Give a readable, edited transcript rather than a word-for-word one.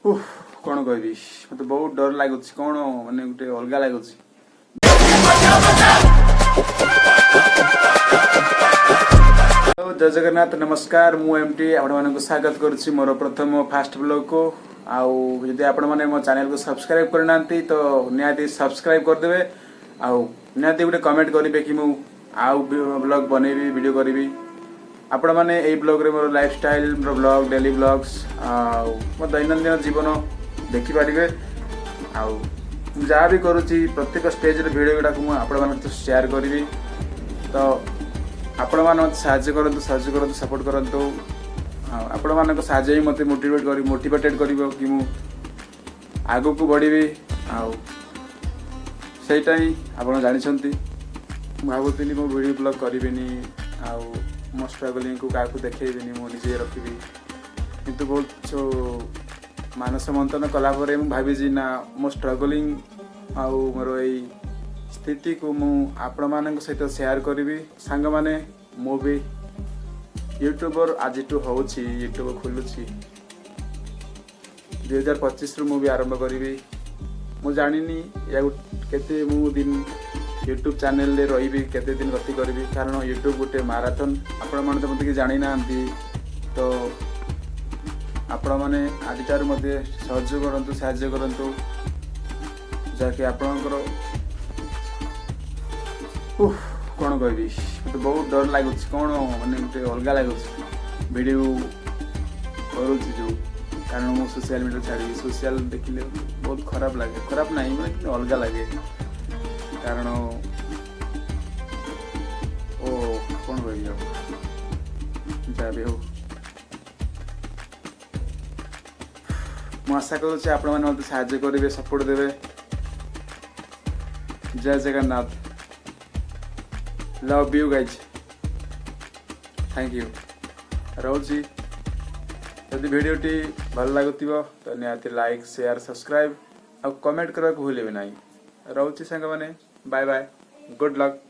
कौन कहबी मत बहुत डर लगुच कौन माने गोटे अलग लगुच। जय जगन्नाथ नमस्कार मु एमटी आपण मानक स्वागत करुच्ची मोर प्रथम फास्ट ब्लॉग को आउ यदि आपण माने मो चैनल को सब्सक्राइब करना तो निहाती सब्सक्राइब करदेवे आउ निहाती गोटे कमेंट करेंगे कि मु आउ ब्लॉग बनैबी वीडियो करी आपण माने एई ब्लॉग रे मोर लाइफस्टाइल मोर ब्लॉग डेली ब्लॉग्स आउ मो दैनंदिन जीवन देखि पारिबे आउ जहाँ भी करुच्ची प्रत्येक स्टेज रे वीडियो गुडा को आपण मानक शेयर करी तो आपण मान साहाଯ୍य करतु सपोर्ट करतु आपण मान साहाଯ୍य ही मते मोटिवेटेड करिवो कि मु आगो को बढ़िबी आउ सेटा ही आपण जानिसंती भाबुतिनी मो वीडियो ब्लॉग करिबेनी आउ मो स्ट्रगलिंग को काकू देखेबिनी मो निजे रखिबी किंतु बहुत मानस मंथन कला परे मु भाबी जी ना मो स्ट्रगलिंग आउ मोर एई स्थिति को मु आपण मानक सहित शेयर करी सांग माने मु भी यूट्यूबर आज होची यूट्यूब खोलुची 2025 रु मु भी आरंभ करी मु जानिनी या केते मु दिन यूट्यूब चैनल रे रही केते दिन गति करी कारण यूट्यूब गोटे मैराथन आपण माने तो मते जानि नांती तो आपण माने आदितार मध्ये सहयोग करंतु साहाय्य करंतु जाके आपणकर कौन कहबी मत बहुत डर लगुच कौन माने गोटे अलग लगुच वीडियो करुच्ची जो कारण मु सोशल मीडिया छाड़ी सोशल देखिले बहुत खराब लगे खराब नहीं मैंने अलग लगे कारण ओ कौन कहबी जहाँ भी हो मु आशा करुच्ची आपण माने मते साहाय्य करेंगे सपोर्ट देवे। जय Jagannath love you guys thank you रोजी यदि वीडियो टी भल लगुथिबो तो निहाती लाइक शेयर सब्सक्राइब और कमेंट करबा भूलिबे नहीं रोची संग माने बाय बाय गुड लक।